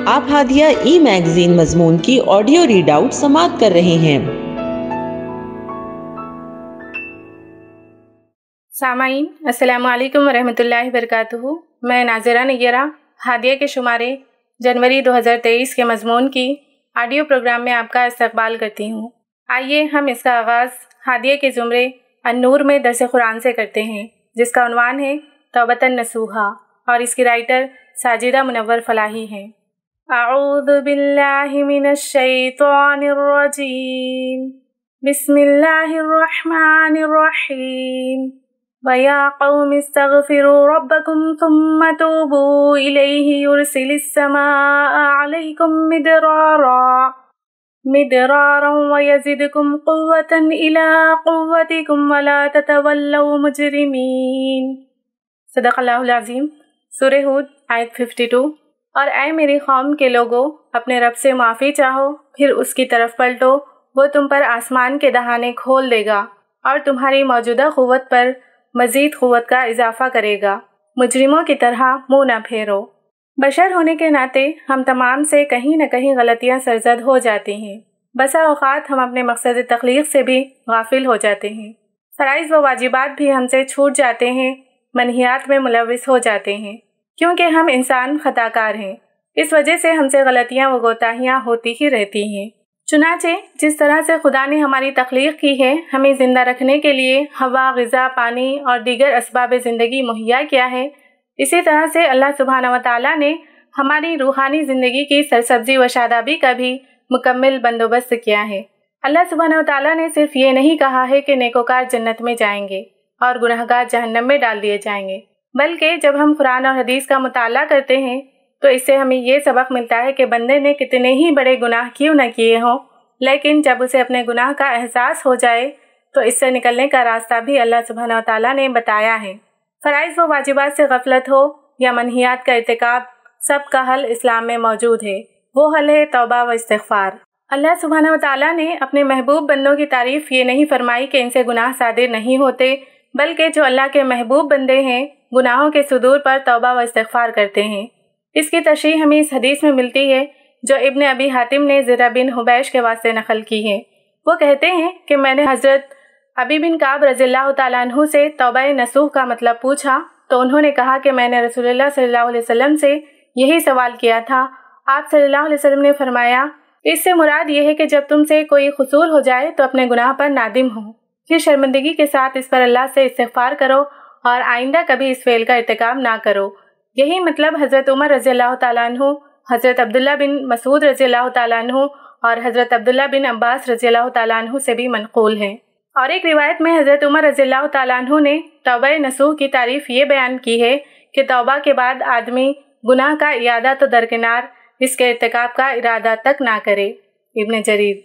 آپ ہادیہ ای میگزین مضمون کی آڈیو ریڈ آؤٹ سماعت کر رہے ہیں۔ سامعین السلام علیکم ورحمۃ اللہ وبرکاتہ۔ میں ناظرہ نیرہ ہادیہ کے شمارے جنوری 2023 کے مضمون کی آڈیو پروگرام میں آپ کا استقبال کرتی ہوں۔ آئیے ہم اس کا آغاز ہادیہ کے زمرے النور میں درس قرآن سے کرتے ہیں، جس کا عنوان ہے توبۃ نصوحا، اور اس کی رائٹر ساجدہ منور فلاحی ہیں۔ اعوذ باللہ من الشیطان الرجیم، بسم اللہ الرحمن الرحیم۔ وَيَا قَوْمِ اسْتَغْفِرُوا رَبَّكُمْ ثُمَّ تُوبُوا إِلَيْهِ يُرْسِلِ السَّمَاءَ عَلَيْكُمْ مِدْرَارًا وَيَزِدْكُمْ قُوَّةً إِلَىٰ قُوَّتِكُمْ وَلَا تَتَوَلَّوْا مُجْرِمِينَ۔ صدق اللہ العظیم۔ سورہ ہود آیت 52۔ اور اے میری قوم کے لوگو، اپنے رب سے معافی چاہو، پھر اس کی طرف پلٹو، وہ تم پر آسمان کے دہانے کھول دے گا اور تمہاری موجودہ قوت پر مزید قوت کا اضافہ کرے گا۔ مجرموں کی طرح منہ نہ پھیرو۔ بشر ہونے کے ناطے ہم تمام سے کہیں نہ کہیں غلطیاں سرزد ہو جاتی ہیں۔ بسا اوقات ہم اپنے مقصد تخلیق سے بھی غافل ہو جاتے ہیں۔ فرائض و واجبات بھی ہم سے چھوٹ جاتے ہیں، منہیات میں ملوث ہو جاتے ہیں، کیونکہ ہم انسان خطا کار ہیں۔ اس وجہ سے ہم سے غلطیاں و کوتاہیاں ہوتی ہی رہتی ہیں۔ چنانچہ جس طرح سے خدا نے ہماری تخلیق کی ہے، ہمیں زندہ رکھنے کے لیے ہوا، غذا، پانی اور دیگر اسباب زندگی مہیا کیا ہے، اسی طرح سے اللہ سبحانہ و تعالیٰ نے ہماری روحانی زندگی کی سرسبزی و شادابی کا بھی مکمل بندوبست کیا ہے۔ اللہ سبحانہ و تعالیٰ نے صرف یہ نہیں کہا ہے کہ نیکوکار جنت میں جائیں گے اور گنہگار جہنم میں ڈال دیے جائیں گے، بلکہ جب ہم قرآن اور حدیث کا مطالعہ کرتے ہیں تو اس سے ہمیں یہ سبق ملتا ہے کہ بندے نے کتنے ہی بڑے گناہ کیوں نہ کیے ہوں، لیکن جب اسے اپنے گناہ کا احساس ہو جائے تو اس سے نکلنے کا راستہ بھی اللہ سبحانہ و تعالیٰ نے بتایا ہے۔ فرائض و واجبات سے غفلت ہو یا منہیات کا ارتکاب، سب کا حل اسلام میں موجود ہے۔ وہ حل ہے توبہ و استغفار۔ اللہ سبحانہ و تعالیٰ نے اپنے محبوب بندوں کی تعریف یہ نہیں فرمائی کہ ان سے گناہ صادر نہیں ہوتے، بلکہ جو اللہ کے محبوب بندے ہیں گناہوں کے صدور پر توبہ و استغفار کرتے ہیں۔ اس کی تشریح ہمیں اس حدیث میں ملتی ہے جو ابن ابی حاتم نے زرہ بن حبیش کے واسطے نقل کی ہے۔ وہ کہتے ہیں کہ میں نے حضرت ابی بن کعب رضی اللہ تعالیٰ عنہ سے توبہ نصوح کا مطلب پوچھا تو انہوں نے کہا کہ میں نے رسول اللہ صلی اللہ علیہ وسلم سے یہی سوال کیا تھا۔ آپ صلی اللہ علیہ وسلم نے فرمایا، اس سے مراد یہ ہے کہ جب تم سے کوئی قصور ہو جائے تو اپنے گناہ پر نادم ہو، پھر شرمندگی کے ساتھ اس پر اللہ سے استغفار کرو اور آئندہ کبھی اس فعل کا ارتکاب نہ کرو۔ یہی مطلب حضرت عمر رضی اللہ تعالیٰ عنہ، حضرت عبداللہ بن مسعود رضی اللہ تعالیٰ عنہ اور حضرت عبداللہ بن عباس رضی اللہ تعالیٰ عنہ سے بھی منقول ہے۔ اور ایک روایت میں حضرت عمر رضی اللہ تعالیٰ عنہ نے توبہ نصوح کی تعریف یہ بیان کی ہے کہ توبہ کے بعد آدمی گناہ کا اعادہ تو درکنار، اس کے ارتکاب کا ارادہ تک نہ کرے۔ ابن جریر۔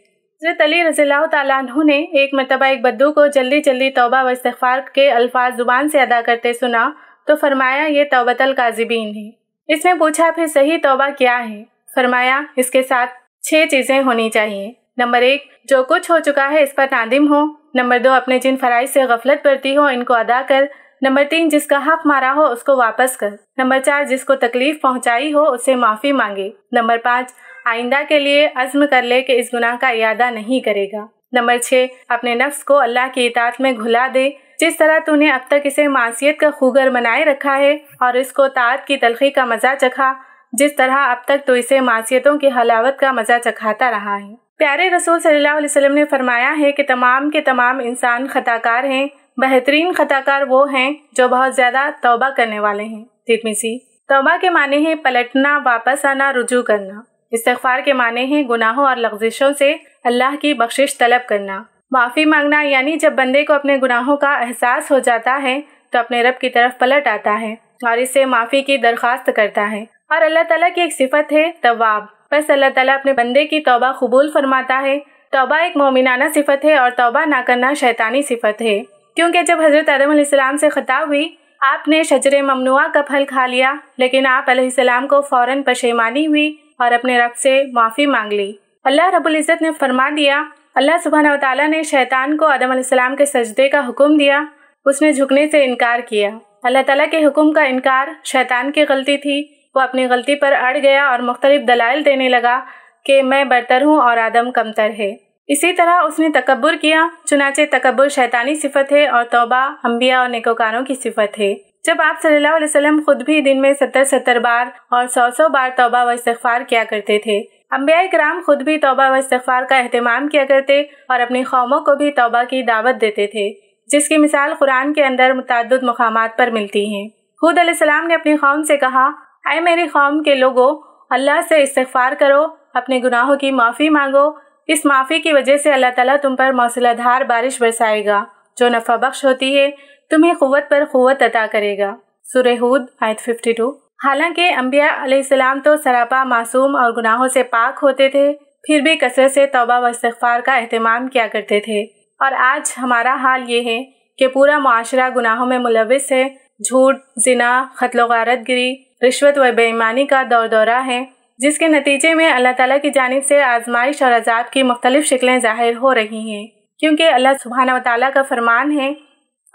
حضرت علی رضی اللہ تعالیٰ عنہ نے ایک مرتبہ ایک بدو کو جلدی جلدی توبہ و استغفار کے الفاظ زبان سے ادا کرتے سنا تو فرمایا یہ توبۃ الکاذبین ہے۔ اس نے پوچھا پھر صحیح توبہ کیا ہے؟ فرمایا اس کے ساتھ 6 چیزیں ہونی چاہیے۔ نمبر 1، جو کچھ ہو چکا ہے اس پر نادم ہو۔ نمبر 2، اپنے جن فرائض سے غفلت برتی ہو ان کو ادا کر۔ نمبر 3، جس کا حق مارا ہو اس کو واپس کر۔ نمبر 4، جس کو تکلیف پہنچائی ہو اس سے معافی مانگے۔ نمبر 5، آئندہ کے لیے عزم کر لے کہ اس گناہ کا اعادہ نہیں کرے گا۔ نمبر 6، اپنے نفس کو اللہ کی اطاعت میں گھلا دے، جس طرح تو نے اب تک اسے معصیت کا خوگر بنائے رکھا ہے اور اس کو طاعت کی تلخی کا مزہ چکھا، جس طرح اب تک تو اسے معصیتوں کی حلاوت کا مزہ چکھاتا رہا ہے۔ پیارے رسول صلی اللہ علیہ وسلم نے فرمایا ہے کہ تمام کے تمام انسان خطا کار ہیں، بہترین خطا کار وہ ہیں جو بہت زیادہ توبہ کرنے والے ہیں۔ ترمذی۔ توبہ کے معنی ہے پلٹنا، واپس آنا، رجوع کرنا۔ استغفار کے معنی ہے گناہوں اور لغزشوں سے اللہ کی بخشش طلب کرنا۔ معافی مانگنا یعنی جب بندے کو اپنے گناہوں کا احساس ہو جاتا ہے تو اپنے رب کی طرف پلٹ آتا ہے اور اس سے معافی کی درخواست کرتا ہے۔ اور اللہ تعالیٰ کی ایک صفت ہے تواب، بس اللہ تعالیٰ اپنے بندے کی توبہ قبول فرماتا ہے۔ توبہ ایک مومنانہ صفت ہے اور توبہ نہ کرنا شیطانی صفت ہے، کیونکہ جب حضرت آدم علیہ السلام سے خطا ہوئی، آپ نے شجر ممنوعہ کا پھل کھا لیا، لیکن آپ علیہ السلام کو فوراً پشیمانی ہوئی اور اپنے رب سے معافی مانگ لی۔ اللہ رب العزت نے فرما دیا، اللہ سبحانہ و تعالیٰ نے شیطان کو آدم علیہ السلام کے سجدے کا حکم دیا، اس نے جھکنے سے انکار کیا۔ اللہ تعالیٰ کے حکم کا انکار شیطان کی غلطی تھی، وہ اپنی غلطی پر اڑ گیا اور مختلف دلائل دینے لگا کہ میں برتر ہوں اور آدم کمتر ہے۔ اسی طرح اس نے تکبر کیا، چنانچہ تکبر شیطانی صفت ہے اور توبہ انبیاء اور نیکوکاروں کی صفت ہے۔ جب آپ صلی اللہ علیہ وسلم خود بھی دن میں 70 بار اور 100 بار توبہ و استغفار کیا کرتے تھے، انبیاء کرام خود بھی توبہ و استغفار کا اہتمام کیا کرتے اور اپنی قوموں کو بھی توبہ کی دعوت دیتے تھے، جس کی مثال قرآن کے اندر متعدد مقامات پر ملتی ہیں۔ ہود علیہ السلام نے اپنی قوم سے کہا، اے میری قوم کے لوگو، اللہ سے استغفار کرو، اپنے گناہوں کی معافی مانگو، اس معافی کی وجہ سے اللہ تعالیٰ تم پر موسلا دھار بارش برسائے گا جو نفع بخش ہوتی ہے، تمہیں قوت پر قوت عطا کرے گا۔ سورہ ہود آیت 52۔ حالانکہ انبیاء علیہ السلام تو سراپا معصوم اور گناہوں سے پاک ہوتے تھے، پھر بھی کثرت سے توبہ و استغفار کا اہتمام کیا کرتے تھے، اور آج ہمارا حال یہ ہے کہ پورا معاشرہ گناہوں میں ملوث ہے۔ جھوٹ، زنا، قتل و غارت گری، رشوت و بے ایمانی کا دورہ ہے، جس کے نتیجے میں اللہ تعالیٰ کی جانب سے آزمائش اور عذاب کی مختلف شکلیں ظاہر ہو رہی ہیں، کیونکہ اللہ سبحانہ و تعالیٰ کا فرمان ہے،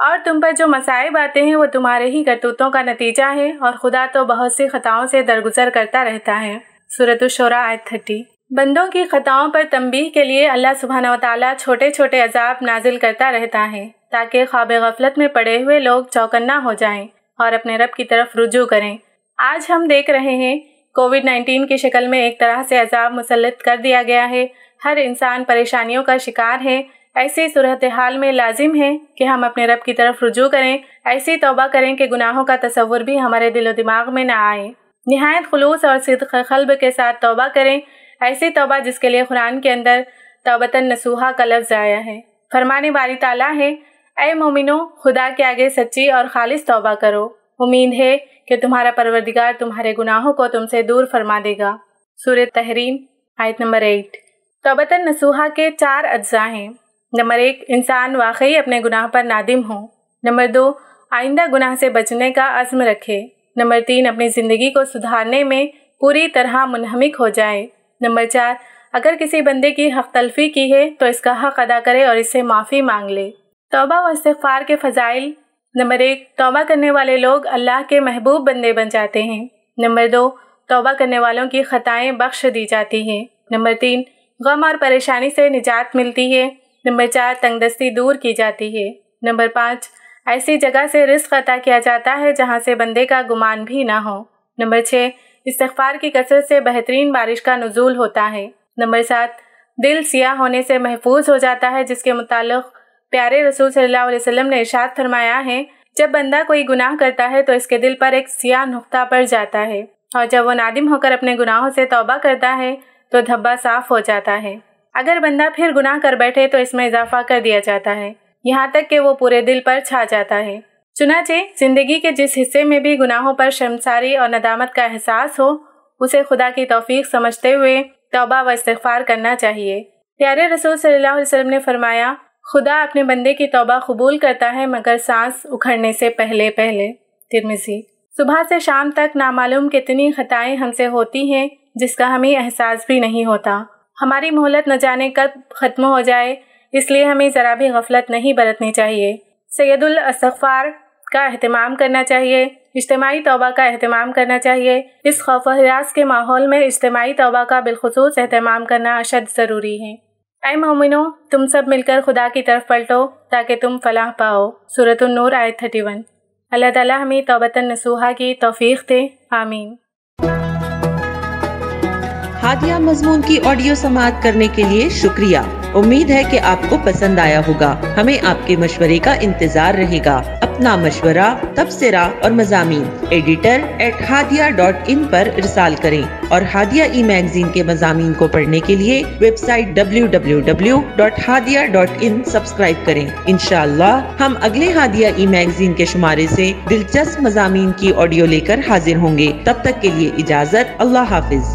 اور تم پر جو مصائب آتے ہیں وہ تمہارے ہی کرتوتوں کا نتیجہ ہے، اور خدا تو بہت سی خطاؤں سے درگزر کرتا رہتا ہے۔ سورۃ الشورى آیت 30۔ بندوں کی خطاؤں پر تنبیہ کے لیے اللہ سبحانہ و تعالیٰ چھوٹے چھوٹے عذاب نازل کرتا رہتا ہے، تاکہ خواب غفلت میں پڑے ہوئے لوگ چوکنا ہو جائیں اور اپنے رب کی طرف رجوع کریں۔ آج ہم دیکھ رہے ہیں کووڈ-19 کی شکل میں ایک طرح سے عذاب مسلط کر دیا گیا ہے، ہر انسان پریشانیوں کا شکار ہے۔ ایسی صورتحال میں لازم ہے کہ ہم اپنے رب کی طرف رجوع کریں، ایسی توبہ کریں کہ گناہوں کا تصور بھی ہمارے دل و دماغ میں نہ آئے، نہایت خلوص اور صدق قلب کے ساتھ توبہ کریں، ایسی توبہ جس کے لیے قرآن کے اندر توبۃ نصوحہ کا لفظ آیا ہے۔ فرمان باری تعالیٰ ہے، اے مومنو، خدا کے آگے سچی اور خالص توبہ کرو، امید ہے کہ تمہارا پروردگار تمہارے گناہوں کو تم سے دور فرما دے گا۔ سورۃ تحریم آیت نمبر 8۔ توبۃ نصوحہ کے 4 اجزاء ہیں۔ نمبر 1، انسان واقعی اپنے گناہ پر نادم ہو۔ نمبر 2، آئندہ گناہ سے بچنے کا عزم رکھے۔ نمبر 3، اپنی زندگی کو سدھارنے میں پوری طرح منہمک ہو جائے۔ نمبر 4، اگر کسی بندے کی حق تلفی کی ہے تو اس کا حق ادا کرے اور اس سے معافی مانگ لے۔ توبہ و استغفار کے فضائل۔ نمبر 1، توبہ کرنے والے لوگ اللہ کے محبوب بندے بن جاتے ہیں۔ نمبر 2، توبہ کرنے والوں کی خطائیں بخش دی جاتی ہیں۔ نمبر 3، غم اور پریشانی سے نجات ملتی ہے۔ نمبر 4، تنگ دستی دور کی جاتی ہے۔ نمبر 5، ایسی جگہ سے رزق عطا کیا جاتا ہے جہاں سے بندے کا گمان بھی نہ ہو۔ نمبر 6، استغفار کی کثرت سے بہترین بارش کا نزول ہوتا ہے۔ نمبر 7، دل سیاہ ہونے سے محفوظ ہو جاتا ہے، جس کے متعلق پیارے رسول صلی اللہ علیہ وسلم نے ارشاد فرمایا ہے، جب بندہ کوئی گناہ کرتا ہے تو اس کے دل پر ایک سیاہ نقطہ پڑ جاتا ہے، اور جب وہ نادم ہو کر اپنے گناہوں سے توبہ کرتا ہے تو دھبا صاف ہو جاتا ہے۔ اگر بندہ پھر گناہ کر بیٹھے تو اس میں اضافہ کر دیا جاتا ہے، یہاں تک کہ وہ پورے دل پر چھا جاتا ہے۔ چنانچہ زندگی کے جس حصے میں بھی گناہوں پر شرمساری اور ندامت کا احساس ہو، اسے خدا کی توفیق سمجھتے ہوئے توبہ و استغفار کرنا چاہیے۔ پیارے رسول صلی اللہ علیہ وسلم نے فرمایا، خدا اپنے بندے کی توبہ قبول کرتا ہے مگر سانس اکھڑنے سے پہلے۔ ترمذی۔ صبح سے شام تک نامعلوم کتنی خطائیں ہم سے ہوتی ہیں جس کا ہمیں احساس بھی نہیں ہوتا۔ ہماری مہلت نہ جانے کب ختم ہو جائے، اس لیے ہمیں ذرا بھی غفلت نہیں برتنی چاہیے۔ سید الاستغفار کا اہتمام کرنا چاہیے، اجتماعی توبہ کا اہتمام کرنا چاہیے۔ اس خوف و ہراس کے ماحول میں اجتماعی توبہ کا بالخصوص اہتمام کرنا اشد ضروری ہے۔ اے مومنو، تم سب مل کر خدا کی طرف پلٹو تاکہ تم فلاح پاؤ۔ سورۃ النور آیت 31۔ اللہ تعالیٰ ہمیں توبۃ نصوحہ کی توفیق دے، آمین۔ ہادیہ مضمون کی آڈیو سماعت کرنے کے لیے شکریہ۔ امید ہے کہ آپ کو پسند آیا ہوگا۔ ہمیں آپ کے مشورے کا انتظار رہے گا۔ اپنا مشورہ، تبصرہ اور مضامین editor@hadia.in پر ارسال کریں، اور ہادیہ ای میگزین کے مضامین کو پڑھنے کے لیے ویب سائٹ www.hadia.in سبسکرائب کریں۔ انشاءاللہ ہم اگلے ہادیہ ای میگزین کے شمارے سے دلچسپ مضامین کی آڈیو لے کر حاضر ہوں گے۔ تب تک کے لیے اجازت، اللہ حافظ۔